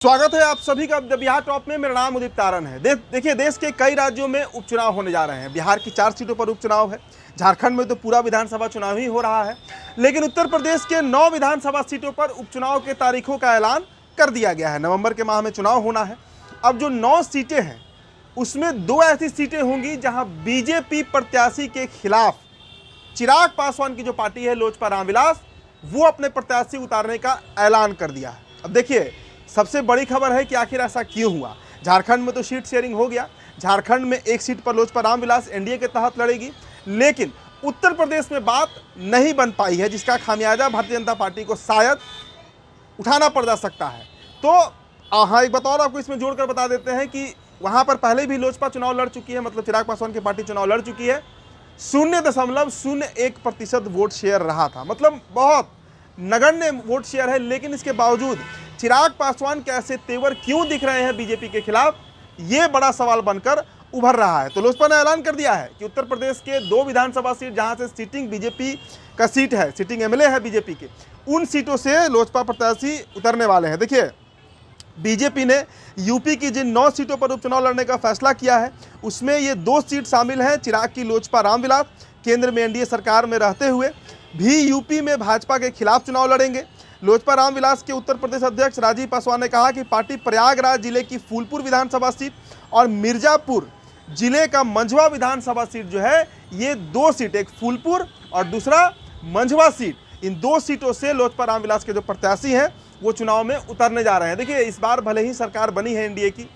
स्वागत है आप सभी का बिहार टॉप में। मेरा नाम उदित तारन है। देखिए, देश के कई राज्यों में उपचुनाव होने जा रहे हैं। बिहार की 4 सीटों पर उपचुनाव है। झारखंड में तो पूरा विधानसभा चुनाव ही हो रहा है, लेकिन उत्तर प्रदेश के 9 विधानसभा सीटों पर उपचुनाव के तारीखों का ऐलान कर दिया गया है। नवंबर के माह में चुनाव होना है। अब जो 9 सीटें हैं उसमें 2 ऐसी सीटें होंगी जहां बीजेपी प्रत्याशी के खिलाफ चिराग पासवान की जो पार्टी है लोजपा रामविलास, वो अपने प्रत्याशी उतारने का ऐलान कर दिया है। अब देखिए, सबसे बड़ी खबर है कि आखिर ऐसा क्यों हुआ। झारखंड में तो सीट शेयरिंग हो गया। झारखंड में एक सीट पर लोजपा रामविलास एनडीए के तहत लड़ेगी, लेकिन उत्तर प्रदेश में बात नहीं बन पाई है, जिसका खामियाजा भारतीय जनता पार्टी को शायद उठाना पड़ जा सकता है। तो हाँ, एक बात और आपको इसमें जोड़कर बता देते हैं कि वहाँ पर पहले भी लोजपा चुनाव लड़ चुकी है, मतलब चिराग पासवान की पार्टी चुनाव लड़ चुकी है। 0.01% वोट शेयर रहा था, मतलब बहुत नगण्य वोट शेयर है। लेकिन इसके बावजूद चिराग पासवान के ऐसे तेवर क्यों दिख रहे हैं बीजेपी के खिलाफ, ये बड़ा सवाल बनकर उभर रहा है। तो लोजपा ने ऐलान कर दिया है कि उत्तर प्रदेश के 2 विधानसभा सीट जहां से सीटिंग बीजेपी का सीट है, सीटिंग एमएलए है बीजेपी के, उन सीटों से लोजपा प्रत्याशी उतरने वाले हैं। देखिए, बीजेपी ने यूपी की जिन 9 सीटों पर उपचुनाव लड़ने का फैसला किया है, उसमें ये 2 सीट शामिल हैं चिराग की लोजपा रामविलास केंद्र में एनडीए सरकार में रहते हुए भी यूपी में भाजपा के खिलाफ चुनाव लड़ेंगे। लोजपा रामविलास के उत्तर प्रदेश अध्यक्ष राजीव पासवान ने कहा कि पार्टी प्रयागराज जिले की फूलपुर विधानसभा सीट और मिर्जापुर जिले का मंझवा विधानसभा सीट जो है, ये 2 सीट, एक फूलपुर और दूसरा मंझवा सीट, इन 2 सीटों से लोजपा रामविलास के जो प्रत्याशी हैं वो चुनाव में उतरने जा रहे हैं। देखिए, इस बार भले ही सरकार बनी है एनडीए की,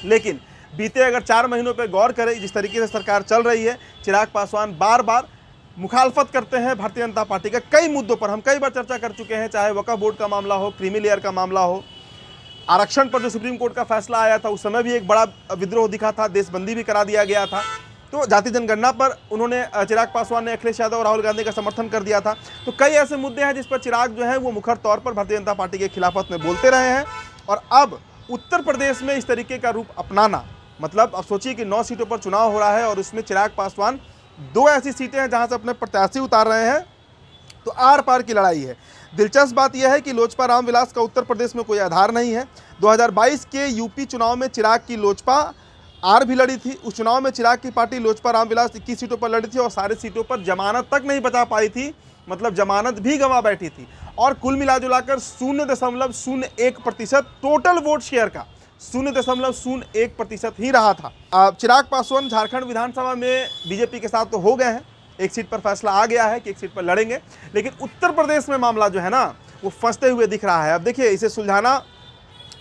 लेकिन बीते अगर 4 महीनों पर गौर करें, जिस तरीके से सरकार चल रही है, चिराग पासवान बार बार मुखालफत करते हैं भारतीय जनता पार्टी का कई मुद्दों पर। हम कई बार चर्चा कर चुके हैं, चाहे वक्फ बोर्ड का मामला हो, क्रीमी लेयर का मामला हो, आरक्षण पर जो सुप्रीम कोर्ट का फैसला आया था, उस समय भी एक बड़ा विद्रोह दिखा था, देशबंदी भी करा दिया गया था। तो जाति जनगणना पर उन्होंने, चिराग पासवान ने अखिलेश यादव और राहुल गांधी का समर्थन कर दिया था। तो कई ऐसे मुद्दे हैं जिस पर चिराग जो है वो मुखर तौर पर भारतीय जनता पार्टी के खिलाफत में बोलते रहे हैं। और अब उत्तर प्रदेश में इस तरीके का रूप अपनाना, मतलब अब सोचिए कि 9 सीटों पर चुनाव हो रहा है और उसमें चिराग पासवान 2 ऐसी सीटें हैं जहां से अपने प्रत्याशी उतार रहे हैं, तो आर पार की लड़ाई है। दिलचस्प बात यह है कि लोजपा रामविलास का उत्तर प्रदेश में कोई आधार नहीं है। 2022 के यूपी चुनाव में चिराग की लोजपा आर भी लड़ी थी। उस चुनाव में चिराग की पार्टी लोजपा रामविलास 21 सीटों पर लड़ी थी और सारे सीटों पर जमानत तक नहीं बचा पाई थी, मतलब जमानत भी गंवा बैठी थी। और कुल मिलाजुलाकर 0.01% टोटल वोट शेयर का 0.01% ही रहा था। चिराग पासवान झारखंड विधानसभा में बीजेपी के साथ तो हो गए हैं, एक सीट पर फैसला आ गया है कि एक सीट पर लड़ेंगे, लेकिन उत्तर प्रदेश में मामला जो है ना, वो फंसते हुए दिख रहा है। अब देखिए, इसे सुलझाना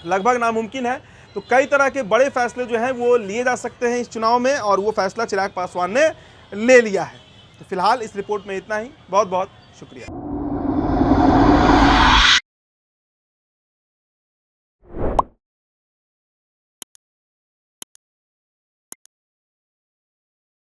लगभग नामुमकिन है। तो कई तरह के बड़े फैसले जो हैं वो लिए जा सकते हैं इस चुनाव में, और वो फैसला चिराग पासवान ने ले लिया है। तो फिलहाल इस रिपोर्ट में इतना ही। बहुत बहुत शुक्रिया।